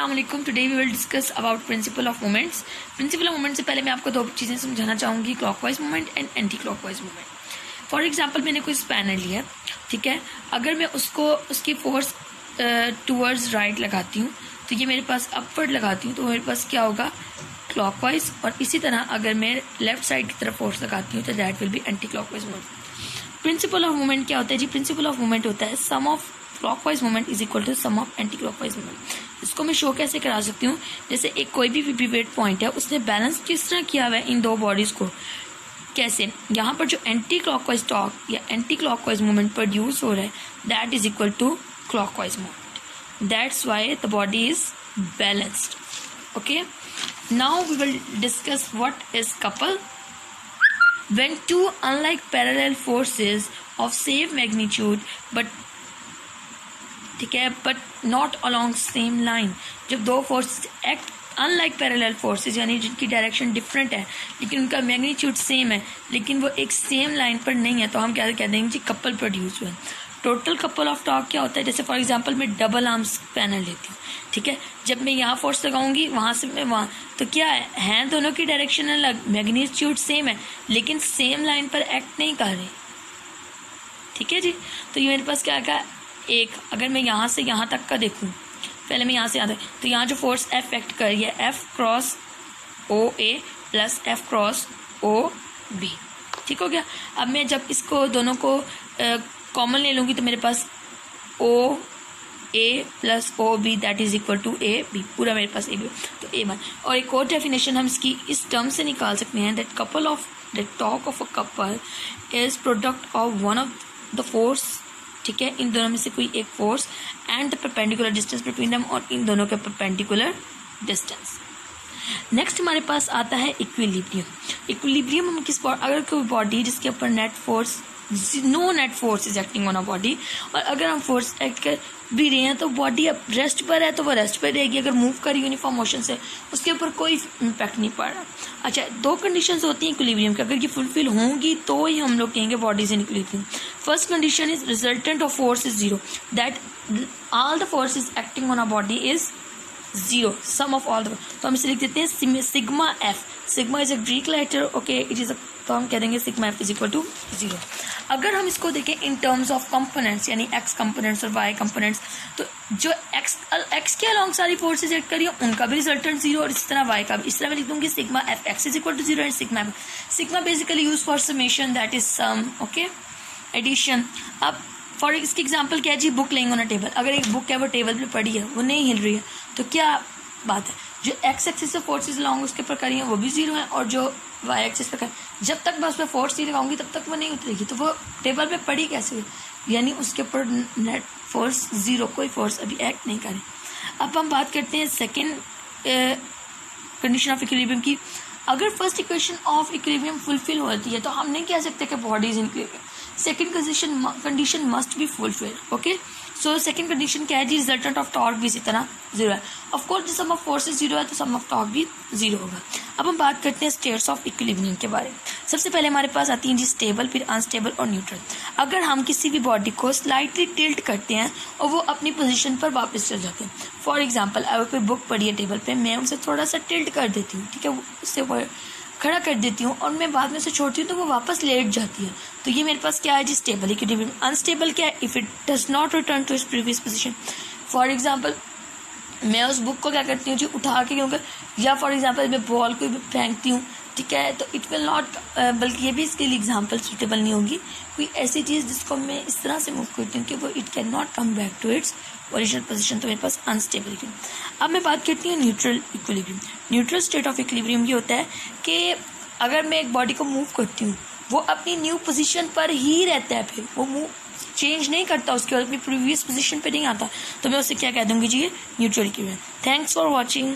अस्सलाम वालेकुम। Today we will discuss about principal of moments. Principal of moment से पहले मैं आपको दो चीज़ें समझाना चाहूँगी, clockwise movement and anti clockwise movement. For example मैंने कोई स्पैनर लिया, ठीक है, अगर मैं उसकी फोर्स टूवर्ड्स राइट लगाती हूँ तो ये मेरे पास अपवर्ड लगाती हूँ तो मेरे पास क्या होगा, क्लॉकवाइज। और इसी तरह अगर मैं लेफ्ट साइड की तरफ फोर्स लगाती हूँ तो that will be anti clockwise movement. Principle of movement क्या होता है जी? प्रिंसिपल ऑफ मूवमेंट होता है sum of clockwise movement is equal to sum of anti clockwise movement. इसको मैं शो कैसे करा सकती हूँ? जैसे एक कोई भी पिवट पॉइंट है, उसने बैलेंस किस तरह किया हुआ है इन दो बॉडीज को, कैसे यहाँ पर जो एंटी क्लॉकवाइज टॉर्क या एंटी क्लॉकवाइज मूवमेंट प्रोड्यूस हो रहा है that is equal to clockwise movement. That's why the body is balanced. Okay, now we will discuss what is couple. When two unlike parallel forces of same magnitude but not along same line, जब दो forces act unlike parallel forces यानी जिनकी direction different है लेकिन उनका magnitude same है लेकिन वो एक सेम लाइन पर नहीं है, तो हम क्या कह देंगे जी? कपल प्रोड्यूस हुआ। टोटल कपल ऑफ टॉर्क क्या होता है? जैसे फॉर एग्जांपल मैं डबल आर्म्स पैनल लेती हूँ, ठीक है, जब मैं यहाँ फोर्स लगाऊंगी वहाँ से मैं वहाँ, तो क्या है दोनों की डायरेक्शन अलग, मैग्नीट्यूड सेम है लेकिन सेम लाइन पर एक्ट नहीं कर रही, ठीक है जी। तो ये मेरे पास क्या है, एक अगर मैं यहाँ से यहाँ तक का देखूँ, पहले मैं यहाँ से यहाँ तक, तो यहाँ जो फोर्स एफ एक्ट कर रही है F cross O A plus F cross O B, ठीक हो गया। अब मैं जब इसको दोनों को कॉमन ले लूँगी तो मेरे पास O A plus O B that is equal to A B, पूरा मेरे पास ए बी, तो ए वन। और एक और डेफिनेशन हम इसकी इस टर्म से निकाल सकते हैं, that couple of the torque of a couple is product of one of the force, ठीक है, इन दोनों में से कोई एक force and the perpendicular distance between them, और इन दोनों के परपेंडिकुलर डिस्टेंस। नेक्स्ट हमारे पास आता है इक्विलिब्रियम। इक्विलिब्रियम हम किस, अगर कोई बॉडी जिसके ऊपर net force, no net force is acting on a body, और अगर हम फोर्स एक्ट कर भी रहे हैं तो बॉडी अब रेस्ट पर है तो वो रेस्ट पर रहेगी, अगर मूव कर यूनिफॉर्म मोशन से उसके ऊपर कोई इम्पैक्ट नहीं पड़ रहा। अच्छा, दो कंडीशंस होती हैं इक्विलिब्रियम की, अगर ये फुलफिल होंगी तो ही हम लोग कहेंगे bodies in equilibrium. First condition is resultant of force is zero, that all the force is acting on a body is zero, sum of all the, तो हम इसे लिख देते हैं sigma F. Sigma is a Greek letter, okay, it is, तो हम कह देंगे sigma F is equal to zero. अगर हम इसको देखें इन टर्म्स ऑफ कंपोनेंट्स यानी एक्स कंपोनेंट्स और वाई कंपोनेंट्स, तो जो एक्स के अलॉन्ग सारी फोर्सेज एक्ट करिए उनका भी रिजल्टेंट जीरो, और इस तरह वाई का भी। इस तरह मैं लिख दूंगी sigma F X is equal to zero and sigma basically use for summation that is sum, okay, addition. अब फॉर इसकी एग्जाम्पल क्या है जी? Book laying on a table. अगर एक बुक है वो टेबल पे पड़ी है, वो नहीं हिल रही है, तो क्या बात है, जो एक्स एक्सिस से फोर्सेज लॉन्ग उसके ऊपर करी है वो भी जीरो है, और जो वाई एक्सिस पे कर, जब तक मैं उस पर फोर्स नहीं लगाऊंगी तब तक वो नहीं उतरेगी, तो वो टेबल पे पड़ी कैसे हुई? यानी उसके ऊपर नेट फोर्स जीरो, कोई फोर्स अभी एक्ट नहीं करे। अब हम बात करते हैं सेकेंड कंडीशन ऑफ इक्विलिब्रियम की। अगर first equation of equilibrium fulfil होती है तो हम नहीं कह सकते कि body is in equilibrium. Second condition must be fulfilled, okay. So second condition क्या है जी? रिजल्टेंट ऑफ टॉर्क भी इसी तरह जीरो है। ऑफकोर्स जो सम ऑफ फोर्सेज जीरो है तो सम ऑफ टॉर्क भी जीरो होगा। अब हम बात करते हैं स्टेट्स ऑफ इक्विलिब्रियम के बारे में। सबसे पहले हमारे पास आती है जी स्टेबल, फिर अनस्टेबल और न्यूट्रल। अगर हम किसी भी बॉडी को स्लाइटली टिल्ट करते हैं और वो अपनी पोजीशन पर वापस चल जाते हैं, फॉर एग्जांपल अगर कोई बुक पड़ी है टेबल पे, मैं उसे थोड़ा सा टिल्ट कर देती हूँ, ठीक है, उससे खड़ा कर देती हूँ और मैं बाद में उसे छोड़ती हूँ तो वो वापस लेट जाती है, तो ये मेरे पास क्या है जी? Stable equilibrium. अनस्टेबल क्या है? If it does not return to its previous position. For example मैं उस बुक को क्या करती हूँ जी? उठा के क्योंकि, या फॉर एग्जांपल मैं बॉल को फेंकती हूँ, ठीक है, तो इट विल नॉट, बल्कि ये भी इसके लिए एग्जांपल सूटेबल नहीं होगी, कोई ऐसी चीज़ जिसको मैं इस तरह से मूव करती हूँ कि वो it can not come back to its original position, तो मेरे पास अनस्टेबल इक्विलिब्रियम। अब मैं बात करती हूँ neutral equilibrium. Neutral state of equilibrium ये होता है कि अगर मैं एक बॉडी को मूव करती हूँ वो अपनी न्यू पोजीशन पर ही रहता है, फिर वो मूव चेंज नहीं करता, उसके बाद अपनी प्रीवियस पोजीशन पे नहीं आता, तो मैं उसे क्या कह दूंगी जी? Neutral equilibrium. Thanks for watching.